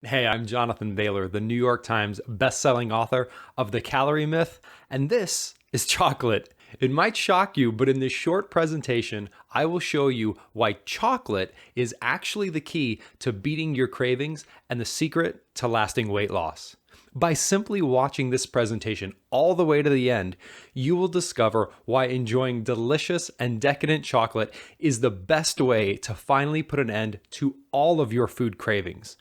Hey, I'm Jonathan Bailor, the New York Times best-selling author of The Calorie Myth, and this is chocolate. It might shock you, but in this short presentation, I will show you why chocolate is actually the key to beating your cravings and the secret to lasting weight loss. By simply watching this presentation all the way to the end, you will discover why enjoying delicious and decadent chocolate is the best way to finally put an end to all of your food cravings.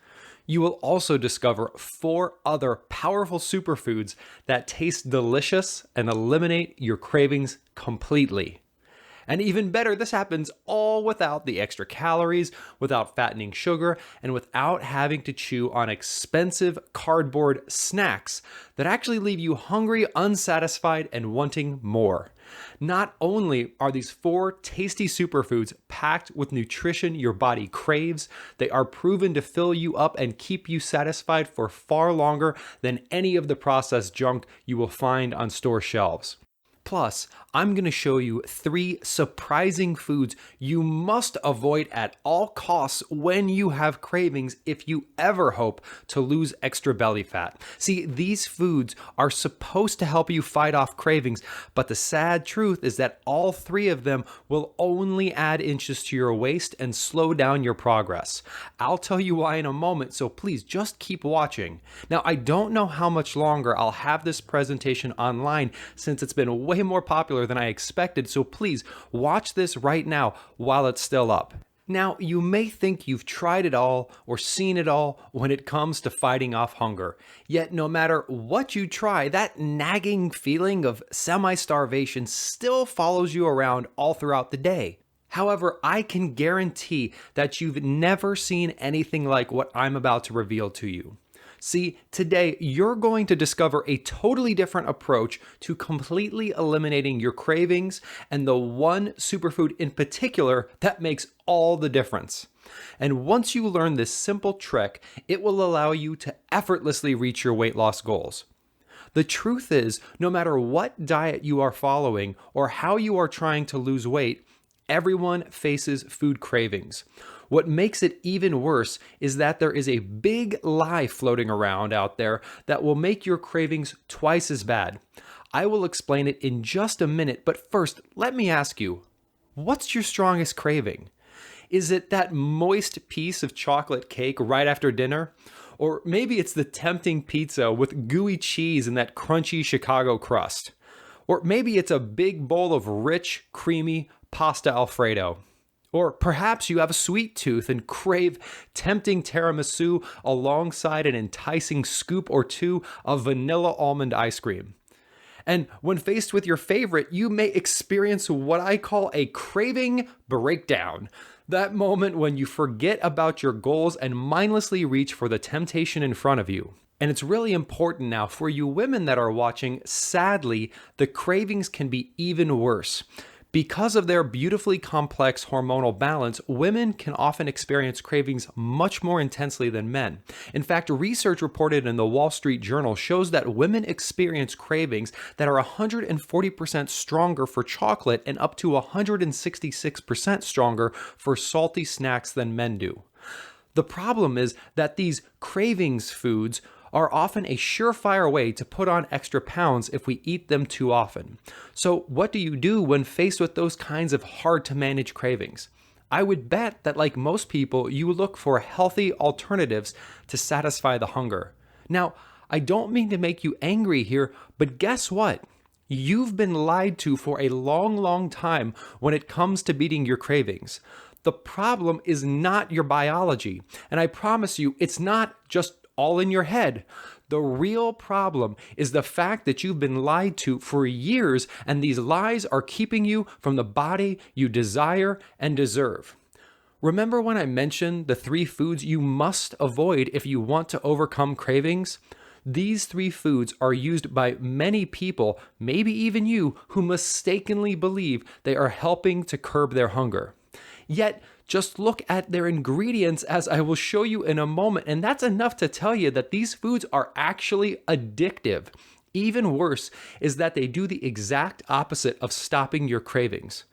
You will also discover 4 other powerful superfoods that taste delicious and eliminate your cravings completely. And even better, this happens all without the extra calories, without fattening sugar, and without having to chew on expensive cardboard snacks that actually leave you hungry, unsatisfied, and wanting more. Not only are these 4 tasty superfoods packed with nutrition your body craves, they are proven to fill you up and keep you satisfied for far longer than any of the processed junk you will find on store shelves. Plus, I'm going to show you 3 surprising foods you must avoid at all costs when you have cravings if you ever hope to lose extra belly fat. See, these foods are supposed to help you fight off cravings, but the sad truth is that all 3 of them will only add inches to your waist and slow down your progress. I'll tell you why in a moment, so please just keep watching. Now, I don't know how much longer I'll have this presentation online since it's been way more popular than I expected, so please watch this right now while it's still up. Now, you may think you've tried it all or seen it all when it comes to fighting off hunger. Yet no matter what you try, that nagging feeling of semi-starvation still follows you around all throughout the day. However, I can guarantee that you've never seen anything like what I'm about to reveal to you. See, today you're going to discover a totally different approach to completely eliminating your cravings and the one superfood in particular that makes all the difference. And once you learn this simple trick, it will allow you to effortlessly reach your weight loss goals. The truth is, no matter what diet you are following or how you are trying to lose weight, everyone faces food cravings. What makes it even worse is that there is a big lie floating around out there that will make your cravings twice as bad. I will explain it in just a minute, but first, let me ask you, what's your strongest craving? Is it that moist piece of chocolate cake right after dinner? Or maybe it's the tempting pizza with gooey cheese and that crunchy Chicago crust? Or maybe it's a big bowl of rich, creamy pasta Alfredo? Or perhaps you have a sweet tooth and crave tempting tiramisu alongside an enticing scoop or 2 of vanilla almond ice cream. And when faced with your favorite, you may experience what I call a craving breakdown. That moment when you forget about your goals and mindlessly reach for the temptation in front of you. And it's really important now for you women that are watching, sadly, the cravings can be even worse. Because of their beautifully complex hormonal balance, women can often experience cravings much more intensely than men. In fact, research reported in the Wall Street Journal shows that women experience cravings that are 140% stronger for chocolate and up to 166% stronger for salty snacks than men do. The problem is that these cravings foods are often a surefire way to put on extra pounds if we eat them too often. So what do you do when faced with those kinds of hard to manage cravings? I would bet that like most people, you look for healthy alternatives to satisfy the hunger. Now, I don't mean to make you angry here, but guess what? You've been lied to for a long, long time when it comes to beating your cravings. The problem is not your biology, and I promise you, it's not just all in your head. The real problem is the fact that you've been lied to for years, and these lies are keeping you from the body you desire and deserve. Remember when I mentioned the 3 foods you must avoid if you want to overcome cravings? These 3 foods are used by many people, maybe even you, who mistakenly believe they are helping to curb their hunger. Yet, just look at their ingredients as I will show you in a moment, and that's enough to tell you that these foods are actually addictive. Even worse is that they do the exact opposite of stopping your cravings.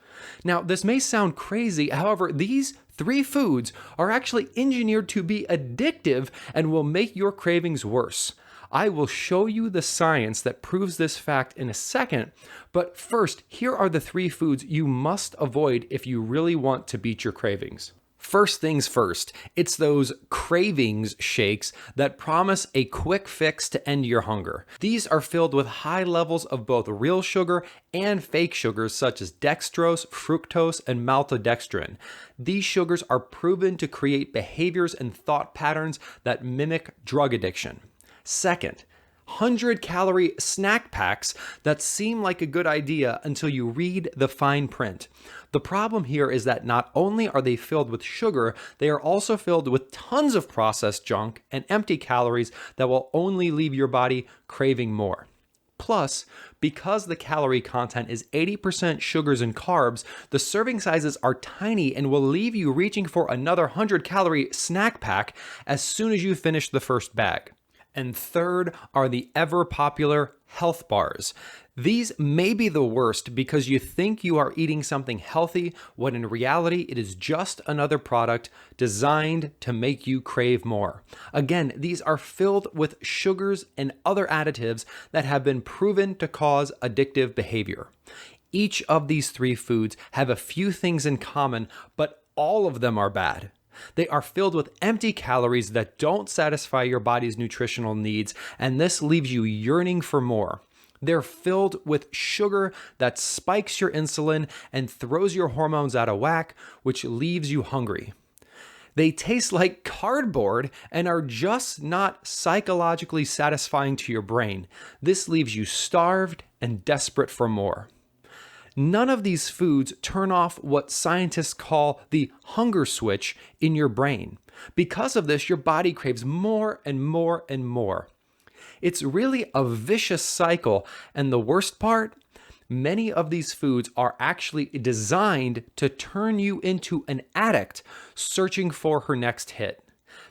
Now, this may sound crazy, however, these three foods are actually engineered to be addictive and will make your cravings worse. I will show you the science that proves this fact in a second, but first, here are the three foods you must avoid if you really want to beat your cravings. First things first, it's those Cravings shakes that promise a quick fix to end your hunger. These are filled with high levels of both real sugar and fake sugars such as dextrose, fructose, and maltodextrin. These sugars are proven to create behaviors and thought patterns that mimic drug addiction. Second, 100-calorie snack packs that seem like a good idea until you read the fine print. The problem here is that not only are they filled with sugar, they are also filled with tons of processed junk and empty calories that will only leave your body craving more. Plus, because the calorie content is 80% sugars and carbs, the serving sizes are tiny and will leave you reaching for another 100-calorie snack pack as soon as you finish the first bag. And third are the ever popular health bars. These may be the worst because you think you are eating something healthy when in reality it is just another product designed to make you crave more. Again, these are filled with sugars and other additives that have been proven to cause addictive behavior. Each of these three foods have a few things in common, but all of them are bad. They are filled with empty calories that don't satisfy your body's nutritional needs, and this leaves you yearning for more. They're filled with sugar that spikes your insulin and throws your hormones out of whack, which leaves you hungry. They taste like cardboard and are just not psychologically satisfying to your brain. This leaves you starved and desperate for more. None of these foods turn off what scientists call the hunger switch in your brain. Because of this, your body craves more and more and more. It's really a vicious cycle, and the worst part, many of these foods are actually designed to turn you into an addict searching for her next hit.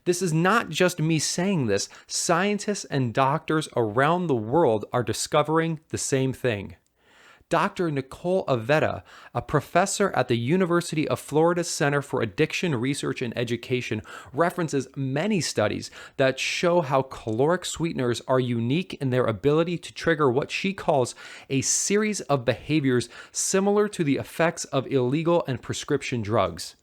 This is not just me saying this. Scientists and doctors around the world are discovering the same thing. Dr. Nicole Avetta, a professor at the University of Florida Center for Addiction Research and Education, references many studies that show how caloric sweeteners are unique in their ability to trigger what she calls a series of behaviors similar to the effects of illegal and prescription drugs.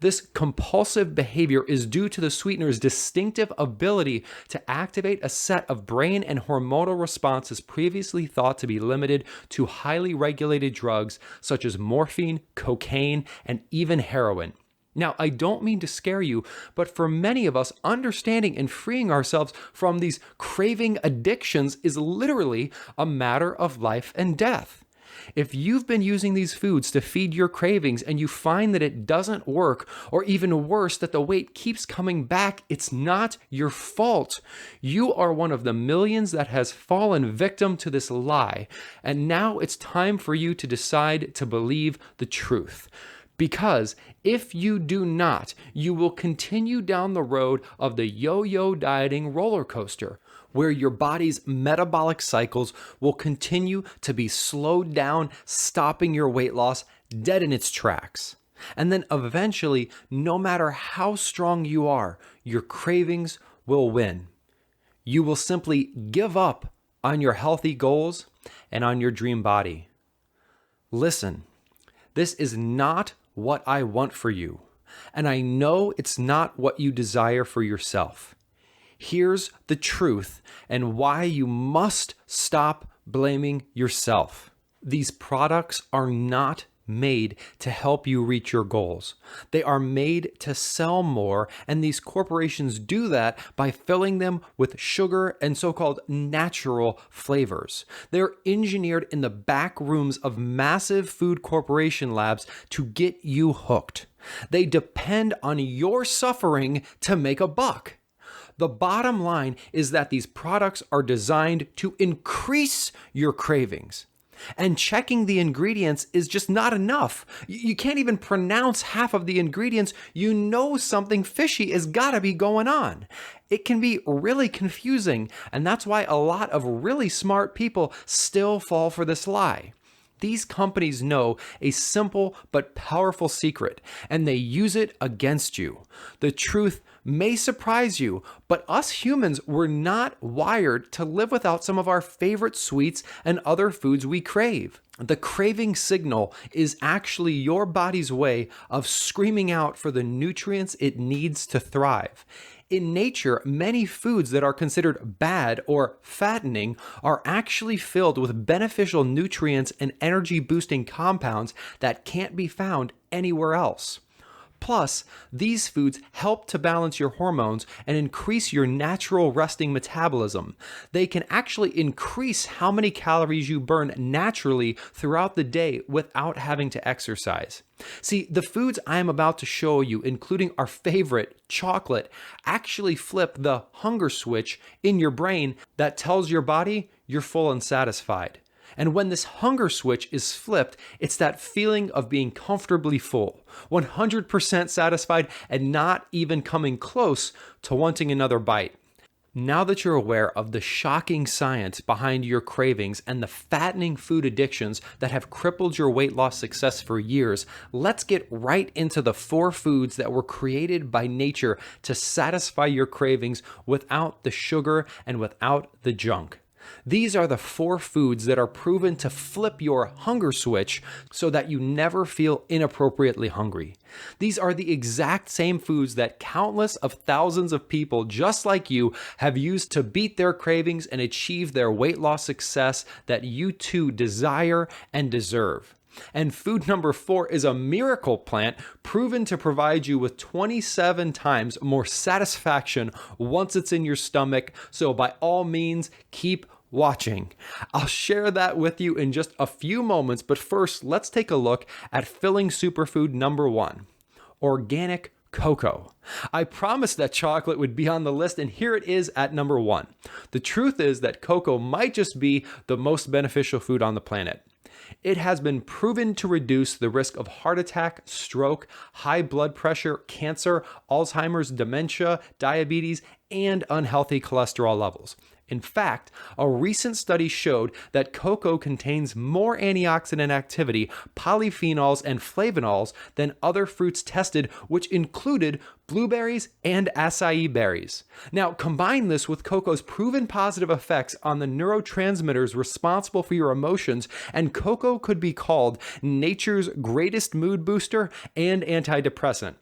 This compulsive behavior is due to the sweetener's distinctive ability to activate a set of brain and hormonal responses previously thought to be limited to highly regulated drugs such as morphine, cocaine, and even heroin. Now, I don't mean to scare you, but for many of us, understanding and freeing ourselves from these craving addictions is literally a matter of life and death. If you've been using these foods to feed your cravings and you find that it doesn't work, or even worse, that the weight keeps coming back, it's not your fault. You are one of the millions that has fallen victim to this lie, and now it's time for you to decide to believe the truth. Because if you do not, you will continue down the road of the yo-yo dieting roller coaster, where your body's metabolic cycles will continue to be slowed down, stopping your weight loss dead in its tracks. And then eventually, no matter how strong you are, your cravings will win. You will simply give up on your healthy goals and on your dream body. Listen, this is not what I want for you, and I know it's not what you desire for yourself. Here's the truth and why you must stop blaming yourself. These products are not made to help you reach your goals. They are made to sell more, and these corporations do that by filling them with sugar and so-called natural flavors. They're engineered in the back rooms of massive food corporation labs to get you hooked. They depend on your suffering to make a buck. The bottom line is that these products are designed to increase your cravings. And checking the ingredients is just not enough. You can't even pronounce half of the ingredients. You know something fishy has got to be going on. It can be really confusing, and that's why a lot of really smart people still fall for this lie. These companies know a simple but powerful secret, and they use it against you. The truth may surprise you, but us humans were not wired to live without some of our favorite sweets and other foods we crave. The craving signal is actually your body's way of screaming out for the nutrients it needs to thrive. In nature, many foods that are considered bad or fattening are actually filled with beneficial nutrients and energy-boosting compounds that can't be found anywhere else. Plus, these foods help to balance your hormones and increase your natural resting metabolism. They can actually increase how many calories you burn naturally throughout the day without having to exercise. See, the foods I am about to show you, including our favorite, chocolate, actually flip the hunger switch in your brain that tells your body you're full and satisfied. And when this hunger switch is flipped, it's that feeling of being comfortably full, 100% satisfied, and not even coming close to wanting another bite. Now that you're aware of the shocking science behind your cravings and the fattening food addictions that have crippled your weight loss success for years, let's get right into the 4 foods that were created by nature to satisfy your cravings without the sugar and without the junk. These are the 4 foods that are proven to flip your hunger switch so that you never feel inappropriately hungry. These are the exact same foods that countless of thousands of people just like you have used to beat their cravings and achieve their weight loss success that you too desire and deserve. And food number 4 is a miracle plant proven to provide you with 27 times more satisfaction once it's in your stomach. So by all means, keep watching. I'll share that with you in just a few moments, but first, let's take a look at filling superfood number 1, organic cocoa. I promised that chocolate would be on the list, and here it is at number 1. The truth is that cocoa might just be the most beneficial food on the planet. It has been proven to reduce the risk of heart attack, stroke, high blood pressure, cancer, Alzheimer's, dementia, diabetes, and unhealthy cholesterol levels. In fact, a recent study showed that cocoa contains more antioxidant activity, polyphenols, and flavonols than other fruits tested, which included blueberries and acai berries. Now, combine this with cocoa's proven positive effects on the neurotransmitters responsible for your emotions, and cocoa could be called nature's greatest mood booster and antidepressant.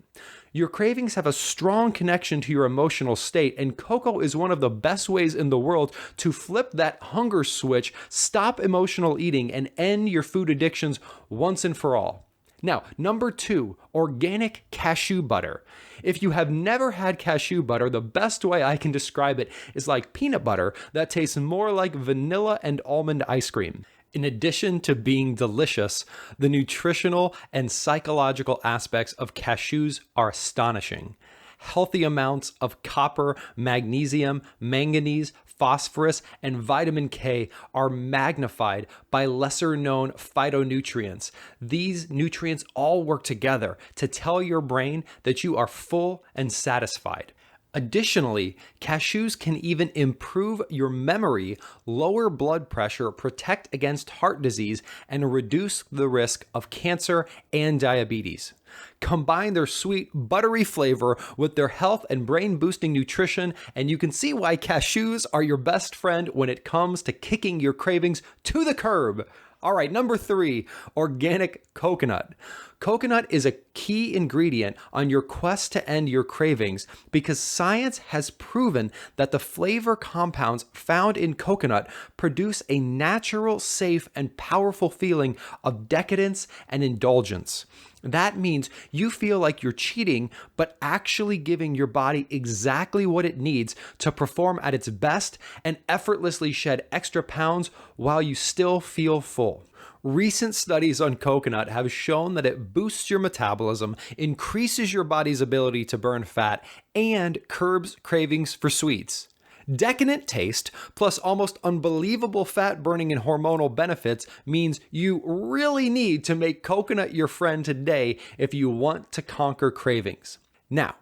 Your cravings have a strong connection to your emotional state, and cocoa is one of the best ways in the world to flip that hunger switch, stop emotional eating, and end your food addictions once and for all. Now, number 2, organic cashew butter. If you have never had cashew butter, the best way I can describe it is like peanut butter that tastes more like vanilla and almond ice cream. In addition to being delicious, the nutritional and psychological aspects of cashews are astonishing. Healthy amounts of copper, magnesium, manganese, phosphorus, and vitamin K are magnified by lesser-known phytonutrients. These nutrients all work together to tell your brain that you are full and satisfied. Additionally, cashews can even improve your memory, lower blood pressure, protect against heart disease, and reduce the risk of cancer and diabetes. Combine their sweet, buttery flavor with their health and brain-boosting nutrition, and you can see why cashews are your best friend when it comes to kicking your cravings to the curb. All right, number 3, organic coconut. Coconut is a key ingredient on your quest to end your cravings because science has proven that the flavor compounds found in coconut produce a natural, safe, and powerful feeling of decadence and indulgence. That means you feel like you're cheating, but actually giving your body exactly what it needs to perform at its best and effortlessly shed extra pounds while you still feel full. Recent studies on coconut have shown that it boosts your metabolism, increases your body's ability to burn fat, and curbs cravings for sweets. Decadent taste plus almost unbelievable fat burning and hormonal benefits means you really need to make coconut your friend today if you want to conquer cravings. Now,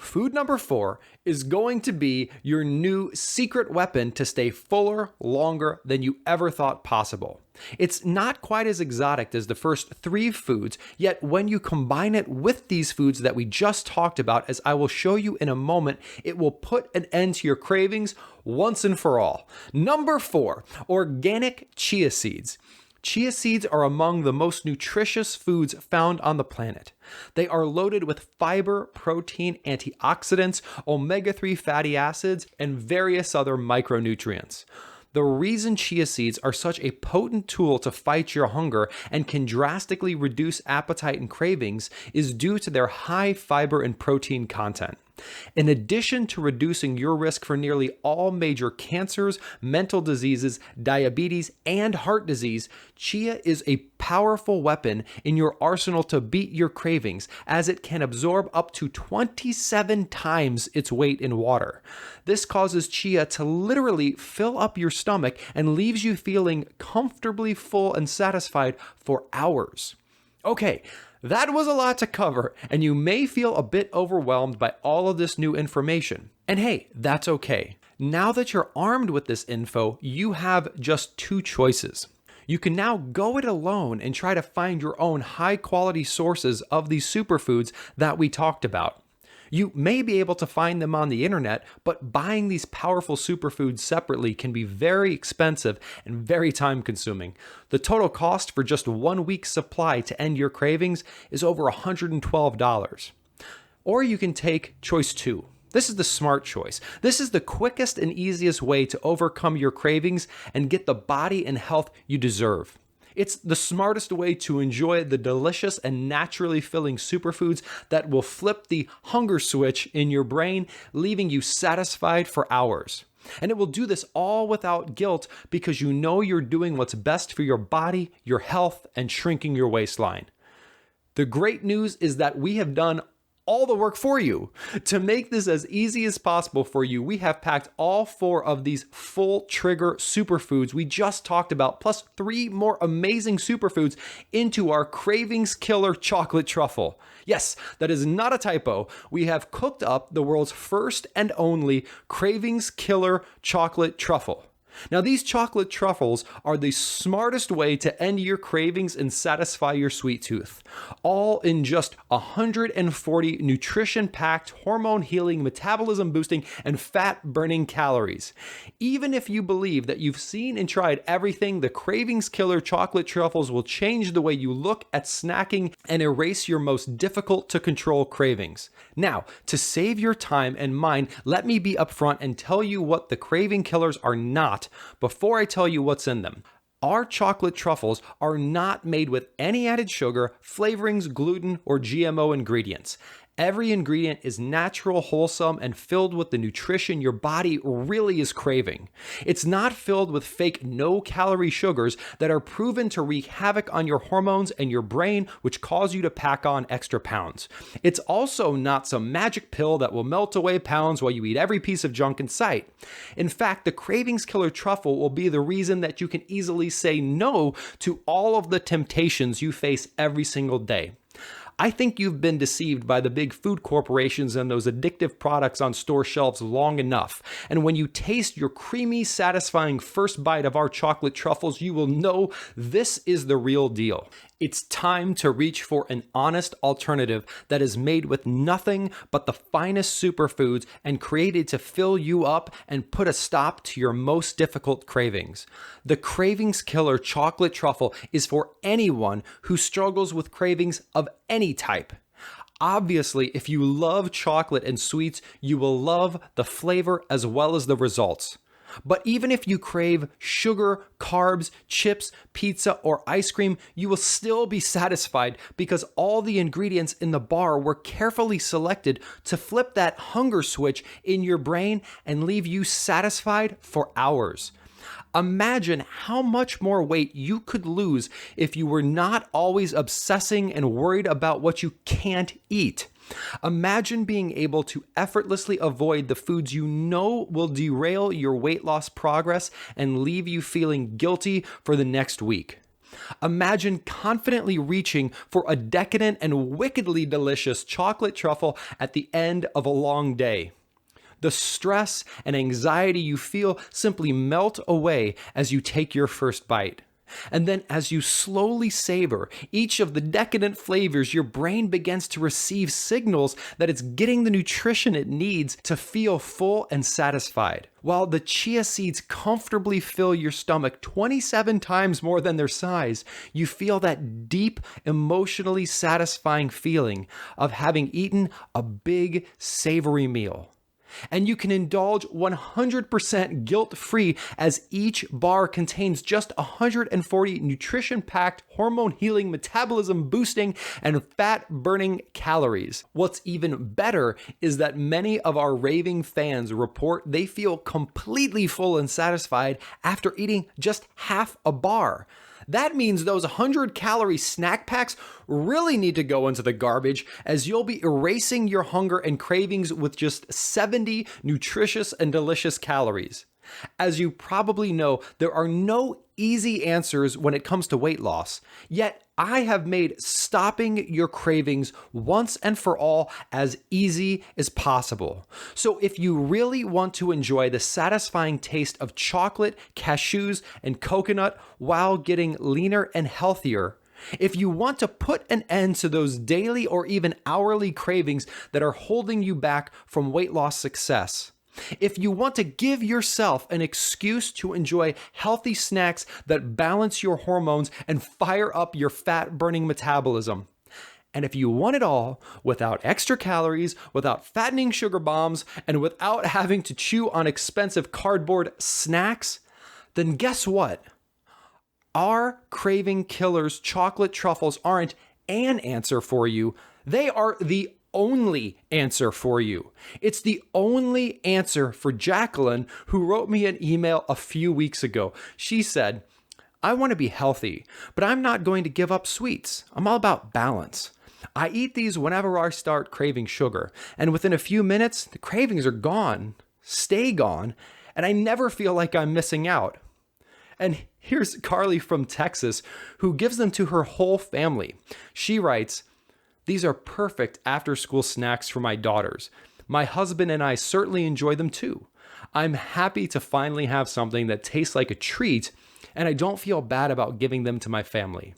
Food number 4 is going to be your new secret weapon to stay fuller longer than you ever thought possible. It's not quite as exotic as the first 3 foods, yet when you combine it with these foods that we just talked about, as I will show you in a moment, it will put an end to your cravings once and for all. Number 4, organic chia seeds. Chia seeds are among the most nutritious foods found on the planet. They are loaded with fiber, protein, antioxidants, omega-3 fatty acids, and various other micronutrients. The reason chia seeds are such a potent tool to fight your hunger and can drastically reduce appetite and cravings is due to their high fiber and protein content. In addition to reducing your risk for nearly all major cancers, mental diseases, diabetes, and heart disease, chia is a powerful weapon in your arsenal to beat your cravings, as it can absorb up to 27 times its weight in water. This causes chia to literally fill up your stomach and leaves you feeling comfortably full and satisfied for hours. Okay, that was a lot to cover, and you may feel a bit overwhelmed by all of this new information. And hey, that's okay. Now that you're armed with this info, you have just 2 choices. You can now go it alone and try to find your own high-quality sources of these superfoods that we talked about. You may be able to find them on the internet, but buying these powerful superfoods separately can be very expensive and very time-consuming. The total cost for just 1 week's supply to end your cravings is over $112. Or you can take choice 2. This is the smart choice. This is the quickest and easiest way to overcome your cravings and get the body and health you deserve. It's the smartest way to enjoy the delicious and naturally filling superfoods that will flip the hunger switch in your brain, leaving you satisfied for hours. And it will do this all without guilt because you know you're doing what's best for your body, your health, and shrinking your waistline. The great news is that we have done all the work for you. To make this as easy as possible for you, we have packed all 4 of these full trigger superfoods we just talked about, plus 3 more amazing superfoods into our Cravings Killer Chocolate Truffle. Yes, that is not a typo. We have cooked up the world's first and only Cravings Killer Chocolate Truffle. Now, these chocolate truffles are the smartest way to end your cravings and satisfy your sweet tooth, all in just 140 nutrition-packed, hormone-healing, metabolism-boosting, and fat-burning calories. Even if you believe that you've seen and tried everything, the Cravings Killer Chocolate Truffles will change the way you look at snacking and erase your most difficult-to-control cravings. Now, to save your time and mine, let me be upfront and tell you what the Craving Killers are not before I tell you what's in them. Our chocolate truffles are not made with any added sugar, flavorings, gluten, or GMO ingredients. Every ingredient is natural, wholesome, and filled with the nutrition your body really is craving. It's not filled with fake no-calorie sugars that are proven to wreak havoc on your hormones and your brain, which cause you to pack on extra pounds. It's also not some magic pill that will melt away pounds while you eat every piece of junk in sight. In fact, the Cravings Killer Truffle will be the reason that you can easily say no to all of the temptations you face every single day. I think you've been deceived by the big food corporations and those addictive products on store shelves long enough. And when you taste your creamy, satisfying first bite of our chocolate truffles, you will know this is the real deal. It's time to reach for an honest alternative that is made with nothing but the finest superfoods and created to fill you up and put a stop to your most difficult cravings. The Cravings Killer Chocolate Truffle is for anyone who struggles with cravings of any type. Obviously, if you love chocolate and sweets, you will love the flavor as well as the results. But even if you crave sugar, carbs, chips, pizza, or ice cream, you will still be satisfied because all the ingredients in the bar were carefully selected to flip that hunger switch in your brain and leave you satisfied for hours. Imagine how much more weight you could lose if you were not always obsessing and worried about what you can't eat. Imagine being able to effortlessly avoid the foods you know will derail your weight loss progress and leave you feeling guilty for the next week. Imagine confidently reaching for a decadent and wickedly delicious chocolate truffle at the end of a long day. The stress and anxiety you feel simply melt away as you take your first bite. And then as you slowly savor each of the decadent flavors, your brain begins to receive signals that it's getting the nutrition it needs to feel full and satisfied. While the chia seeds comfortably fill your stomach 27 times more than their size, you feel that deep, emotionally satisfying feeling of having eaten a big, savory meal. And you can indulge 100% guilt-free as each bar contains just 140 nutrition-packed, hormone-healing, metabolism-boosting, and fat-burning calories. What's even better is that many of our raving fans report they feel completely full and satisfied after eating just half a bar. That means those 100-calorie snack packs really need to go into the garbage, as you'll be erasing your hunger and cravings with just 70 nutritious and delicious calories. As you probably know, there are no easy answers when it comes to weight loss, yet I have made stopping your cravings once and for all as easy as possible. So if you really want to enjoy the satisfying taste of chocolate, cashews, and coconut while getting leaner and healthier, if you want to put an end to those daily or even hourly cravings that are holding you back from weight loss success, if you want to give yourself an excuse to enjoy healthy snacks that balance your hormones and fire up your fat-burning metabolism, and if you want it all without extra calories, without fattening sugar bombs, and without having to chew on expensive cardboard snacks, then guess what? Our Craving Killers chocolate truffles aren't an answer for you. They are the only answer for you. It's the only answer for Jacqueline, who wrote me an email a few weeks ago. She said, "I want to be healthy, but I'm not going to give up sweets. I'm all about balance. I eat these whenever I start craving sugar, and within a few minutes, the cravings are gone, stay gone, and I never feel like I'm missing out." And here's Carly from Texas, who gives them to her whole family. She writes, "These are perfect after-school snacks for my daughters. My husband and I certainly enjoy them too. I'm happy to finally have something that tastes like a treat, and I don't feel bad about giving them to my family."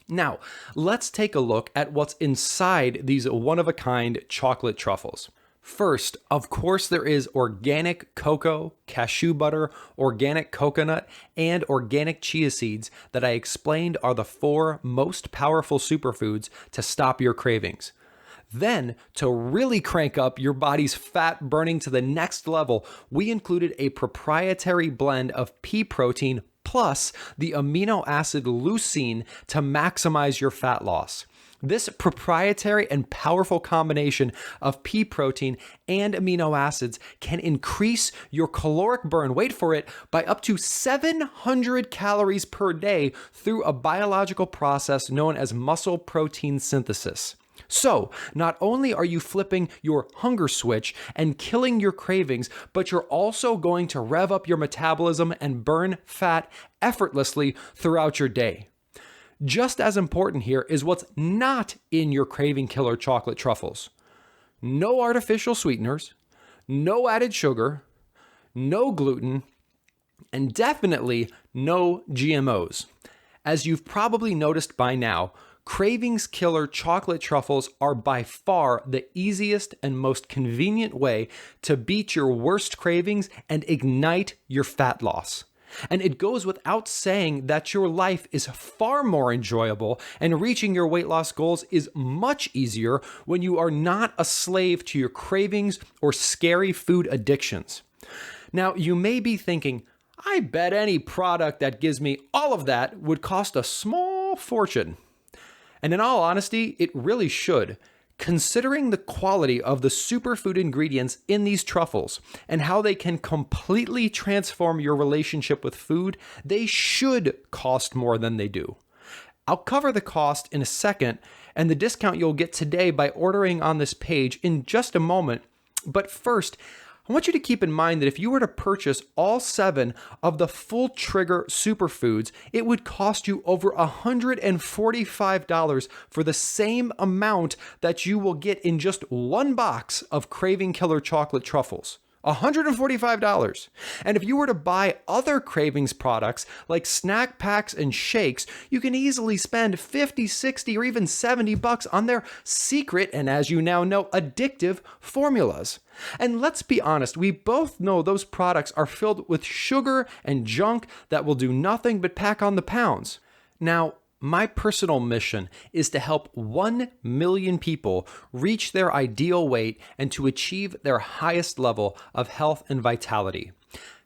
Now, let's take a look at what's inside these one-of-a-kind chocolate truffles. First, of course, there is organic cocoa, cashew butter, organic coconut, and organic chia seeds that I explained are the 4 most powerful superfoods to stop your cravings. Then, to really crank up your body's fat burning to the next level, we included a proprietary blend of pea protein plus the amino acid leucine to maximize your fat loss. This proprietary and powerful combination of pea protein and amino acids can increase your caloric burn, wait for it, by up to 700 calories per day through a biological process known as muscle protein synthesis. So, not only are you flipping your hunger switch and killing your cravings, but you're also going to rev up your metabolism and burn fat effortlessly throughout your day. Just as important here is what's not in your Craving Killer chocolate truffles. No artificial sweeteners, no added sugar, no gluten, and definitely no GMOs. As you've probably noticed by now, Cravings Killer chocolate truffles are by far the easiest and most convenient way to beat your worst cravings and ignite your fat loss. And it goes without saying that your life is far more enjoyable and reaching your weight loss goals is much easier when you are not a slave to your cravings or scary food addictions. Now, you may be thinking, I bet any product that gives me all of that would cost a small fortune. And in all honesty, it really should. Considering the quality of the superfood ingredients in these truffles and how they can completely transform your relationship with food, they should cost more than they do. I'll cover the cost in a second and the discount you'll get today by ordering on this page in just a moment. But first, I want you to keep in mind that if you were to purchase all 7 of the full trigger superfoods, it would cost you over $145 for the same amount that you will get in just one box of Craving Killer Chocolate Truffles. $145. And if you were to buy other Cravings products like snack packs and shakes, you can easily spend 50, 60, or even $70 on their secret and, as you now know, addictive formulas. And let's be honest, we both know those products are filled with sugar and junk that will do nothing but pack on the pounds. Now, my personal mission is to help 1 million people reach their ideal weight and to achieve their highest level of health and vitality.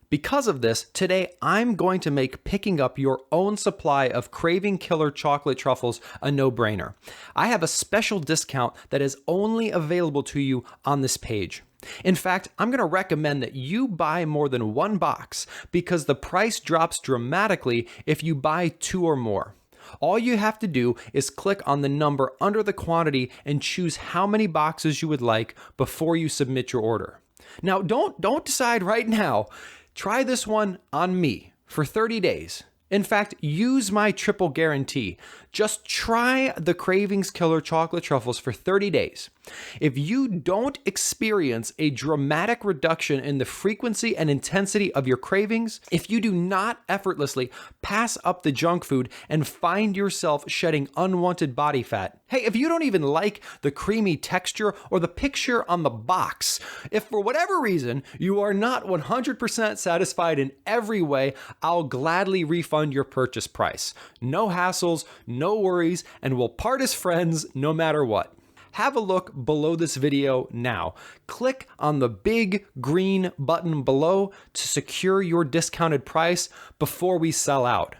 Because of this, today I'm going to make picking up your own supply of Craving Killer Chocolate Truffles a no-brainer. I have a special discount that is only available to you on this page. In fact, I'm going to recommend that you buy more than 1 box because the price drops dramatically if you buy 2 or more. All you have to do is click on the number under the quantity and choose how many boxes you would like before you submit your order. Now, don't decide right now. Try this one on me for 30 days. In fact, use my triple guarantee. Just try the Cravings Killer Chocolate Truffles for 30 days. If you don't experience a dramatic reduction in the frequency and intensity of your cravings, if you do not effortlessly pass up the junk food and find yourself shedding unwanted body fat, hey, if you don't even like the creamy texture or the picture on the box, if for whatever reason you are not 100% satisfied in every way, I'll gladly refund your purchase price. No hassles, no worries, and we'll part as friends no matter what. Have a look below this video now. Click on the big green button below to secure your discounted price before we sell out.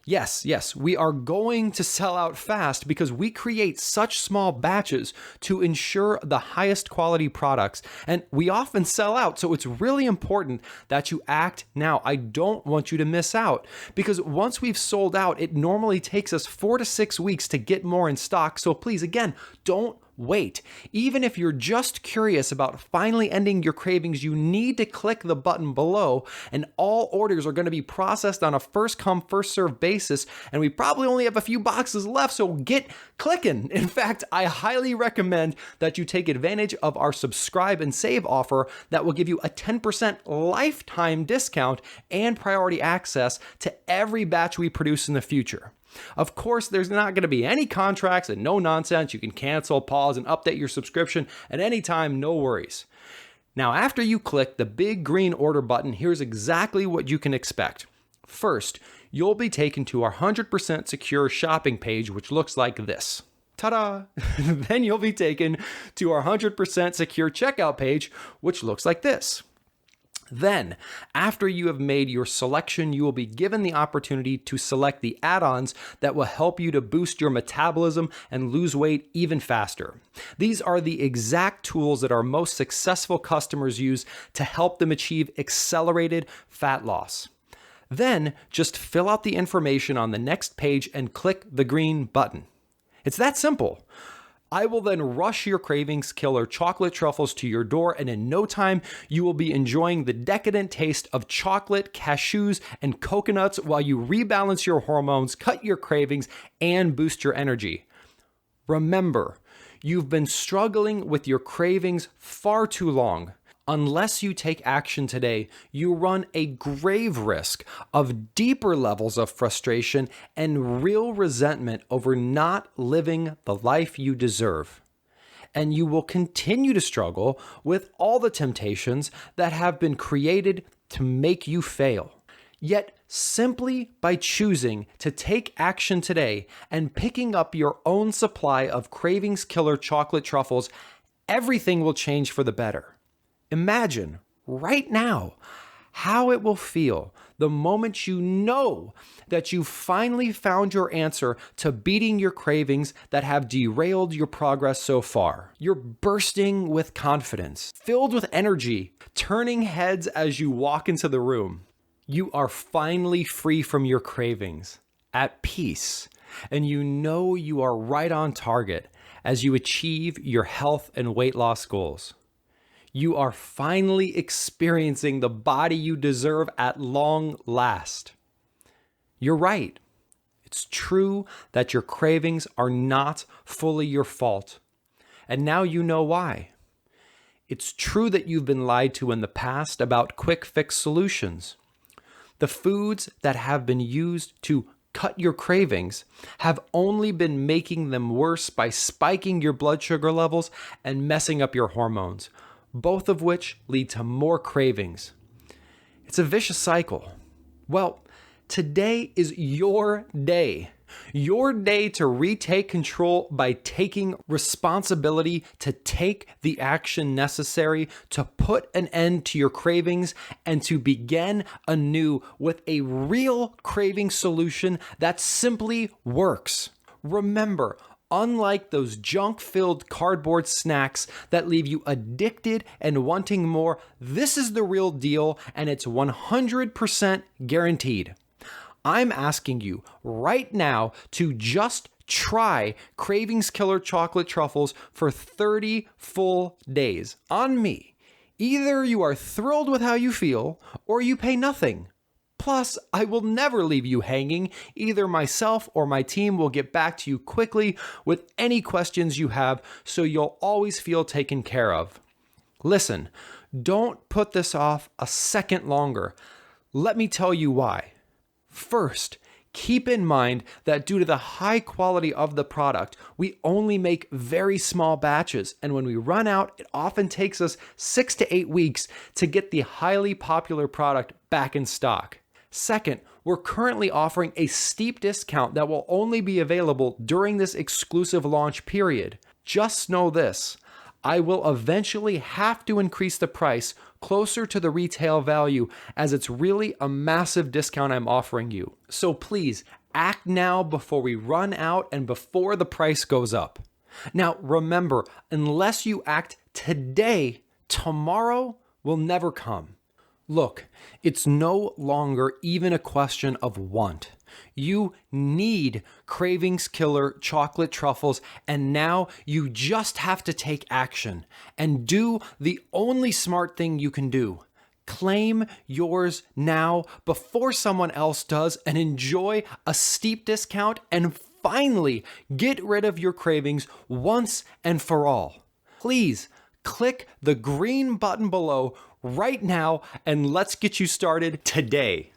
Yes, we are going to sell out fast because we create such small batches to ensure the highest quality products, and we often sell out, so it's really important that you act now. I don't want you to miss out because once we've sold out, it normally takes us 4 to 6 weeks to get more in stock, so please, again, don't wait. Even if you're just curious about finally ending your cravings, you need to click the button below, and all orders are going to be processed on a first come, first served basis, and we probably only have a few boxes left, so get clicking. In fact, I highly recommend that you take advantage of our subscribe and save offer that will give you a 10% lifetime discount and priority access to every batch we produce in the future. Of course, there's not going to be any contracts and no nonsense. You can cancel, pause, and update your subscription at any time, no worries. Now, after you click the big green order button, here's exactly what you can expect. First, you'll be taken to our 100% secure shopping page, which looks like this. Ta-da! Then you'll be taken to our 100% secure checkout page, which looks like this. Then, after you have made your selection, you will be given the opportunity to select the add-ons that will help you to boost your metabolism and lose weight even faster. These are the exact tools that our most successful customers use to help them achieve accelerated fat loss. Then, just fill out the information on the next page and click the green button. It's that simple. I will then rush your Cravings Killer Chocolate Truffles to your door, and in no time, you will be enjoying the decadent taste of chocolate, cashews, and coconuts while you rebalance your hormones, cut your cravings, and boost your energy. Remember, you've been struggling with your cravings far too long. Unless you take action today, you run a grave risk of deeper levels of frustration and real resentment over not living the life you deserve. And you will continue to struggle with all the temptations that have been created to make you fail. Yet, simply by choosing to take action today and picking up your own supply of Cravings Killer Chocolate Truffles, everything will change for the better. Imagine right now how it will feel the moment you know that you finally found your answer to beating your cravings that have derailed your progress so far. You're bursting with confidence, filled with energy, turning heads as you walk into the room. You are finally free from your cravings, at peace, and you know you are right on target as you achieve your health and weight loss goals. You are finally experiencing the body you deserve at long last. You're right. It's true that your cravings are not fully your fault. And now you know why. It's true that you've been lied to in the past about quick fix solutions. The foods that have been used to cut your cravings have only been making them worse by spiking your blood sugar levels and messing up your hormones, both of which lead to more cravings. It's a vicious cycle. Well, today is your day. Your day to retake control by taking responsibility to take the action necessary to put an end to your cravings and to begin anew with a real craving solution that simply works. Remember, unlike those junk-filled cardboard snacks that leave you addicted and wanting more, this is the real deal and it's 100% guaranteed. I'm asking you right now to just try Cravings Killer Chocolate Truffles for 30 full days on me. Either you are thrilled with how you feel or you pay nothing. Plus, I will never leave you hanging. Either myself or my team will get back to you quickly with any questions you have, so you'll always feel taken care of. Listen, don't put this off a second longer. Let me tell you why. First, keep in mind that due to the high quality of the product, we only make very small batches, and when we run out, it often takes us 6 to 8 weeks to get the highly popular product back in stock. Second, we're currently offering a steep discount that will only be available during this exclusive launch period. Just know this, I will eventually have to increase the price closer to the retail value, as it's really a massive discount I'm offering you. So please act now before we run out and before the price goes up. Now remember, unless you act today, tomorrow will never come. Look, it's no longer even a question of want. You need Cravings Killer Chocolate Truffles, and now you just have to take action and do the only smart thing you can do. Claim yours now before someone else does and enjoy a steep discount and finally get rid of your cravings once and for all. Please click the green button below right now and let's get you started today.